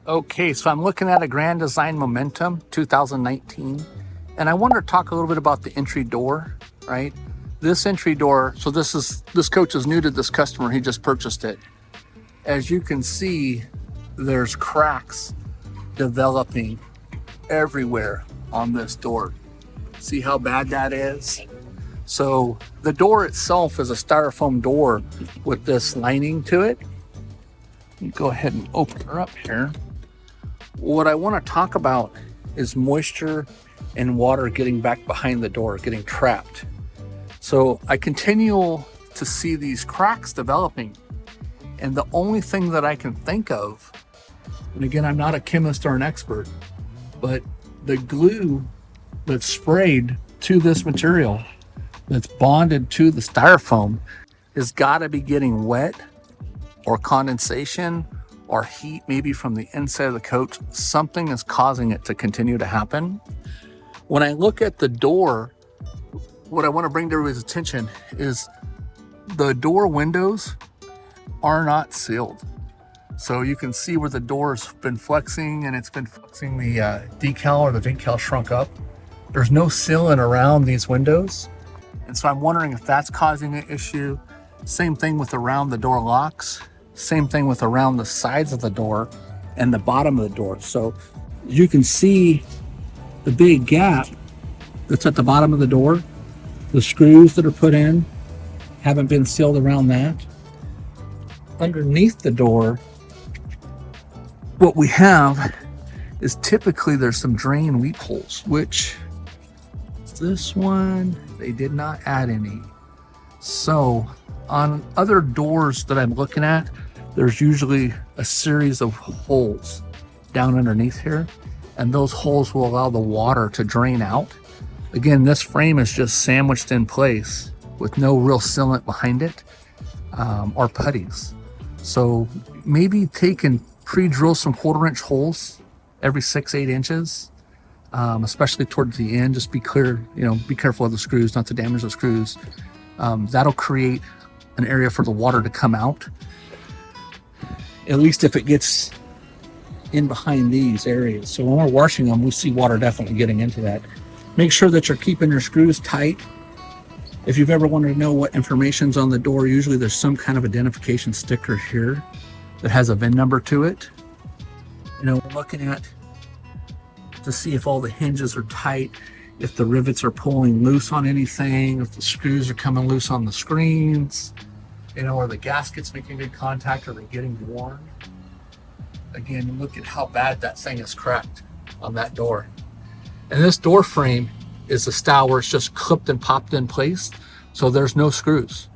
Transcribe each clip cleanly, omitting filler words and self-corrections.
Okay, so I'm looking at a Grand Design Momentum 2019, and I want to talk a little bit about the entry door, right? This entry door, so this coach is new to this customer, he just purchased it. As you can see, there's cracks developing everywhere on this door. See how bad that is? So the door itself is a styrofoam door with this lining to it. Let me go ahead and open her up here. What I want to talk about is moisture and water getting back behind the door, getting trapped. So I continue to see these cracks developing. And the only thing that I can think of, and again, I'm not a chemist or an expert, but the glue that's sprayed to this material, that's bonded to the styrofoam, has got to be getting wet, or condensation or heat maybe from the inside of the coach. Something is causing it to continue to happen. When I look at the door, what I want to bring to everybody's attention is the door windows are not sealed. So you can see where the door's been flexing, and it's been flexing the decal, or the decal shrunk up. There's no sealing around these windows. And so I'm wondering if that's causing an issue. Same thing with around the door locks. Same thing with around the sides of the door and the bottom of the door. So you can see the big gap that's at the bottom of the door. The screws that are put in haven't been sealed around that. Underneath the door, what we have is typically there's some drain weep holes, which this one, they did not add any. So on other doors that I'm looking at, there's usually a series of holes down underneath here, and those holes will allow the water to drain out. Again, this frame is just sandwiched in place with no real sealant behind it, or putties. So maybe take and pre-drill some 1/4-inch holes every 6-8 inches, especially towards the end. Just be clear, be careful of the screws, not to damage the screws. That'll create an area for the water to come out. At least if it gets in behind these areas. So when we're washing them, we see water definitely getting into that. Make sure that you're keeping your screws tight. If you've ever wanted to know what information's on the door, usually there's some kind of identification sticker here that has a VIN number to it. We're looking at to see if all the hinges are tight, if the rivets are pulling loose on anything, if the screws are coming loose on the screens, are the gaskets making good contact, are they getting worn? Again, look at how bad that thing is cracked on that door. And this door frame is a style where it's just clipped and popped in place, so there's no screws.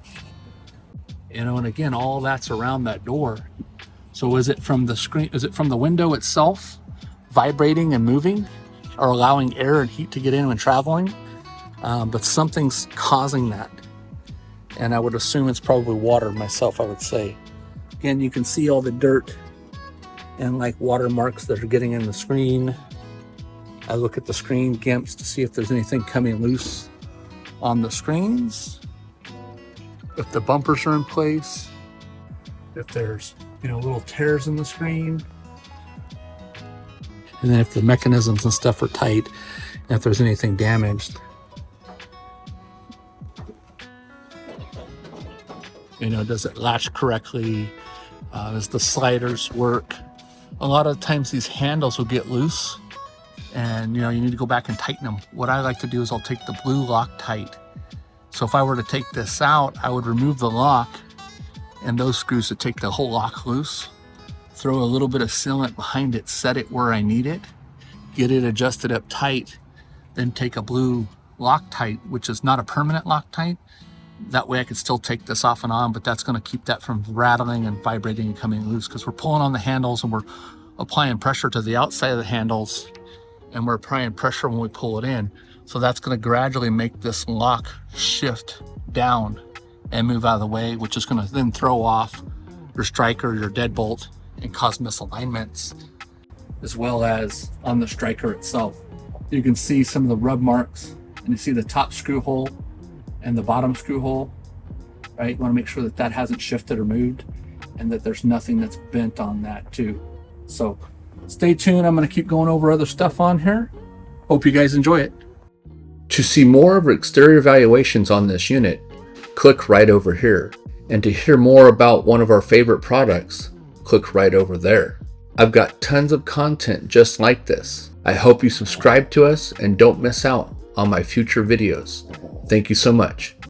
And again, all that's around that door. So is it from the screen, is it from the window itself vibrating and moving, or allowing air and heat to get in when traveling? But something's causing that. And I would assume it's probably water myself, I would say. Again, you can see all the dirt and like watermarks that are getting in the screen. I look at the screen gimps to see if there's anything coming loose on the screens, if the bumpers are in place, if there's little tears in the screen, and then if the mechanisms and stuff are tight, and if there's anything damaged. Does it latch correctly? Does the sliders work? A lot of times these handles will get loose, and you need to go back and tighten them. What I like to do is I'll take the blue Loctite. So if I were to take this out, I would remove the lock and those screws to take the whole lock loose, throw a little bit of sealant behind it, set it where I need it, get it adjusted up tight, then take a blue Loctite, which is not a permanent Loctite. That way I could still take this off and on, but that's going to keep that from rattling and vibrating and coming loose, because we're pulling on the handles and we're applying pressure to the outside of the handles, and we're applying pressure when we pull it in. So that's going to gradually make this lock shift down and move out of the way, which is going to then throw off your striker, your deadbolt, and cause misalignments, as well as on the striker itself. You can see some of the rub marks, and you see the top screw hole and the bottom screw hole, right? You want to make sure that hasn't shifted or moved, and that there's nothing that's bent on that too. So Stay tuned. I'm going to keep going over other stuff on here. Hope you guys enjoy it. To see more of exterior evaluations on this unit, click right over here. And to hear more about one of our favorite products, click right over there. I've got tons of content just like this. I hope you subscribe to us and don't miss out on my future videos. Thank you so much.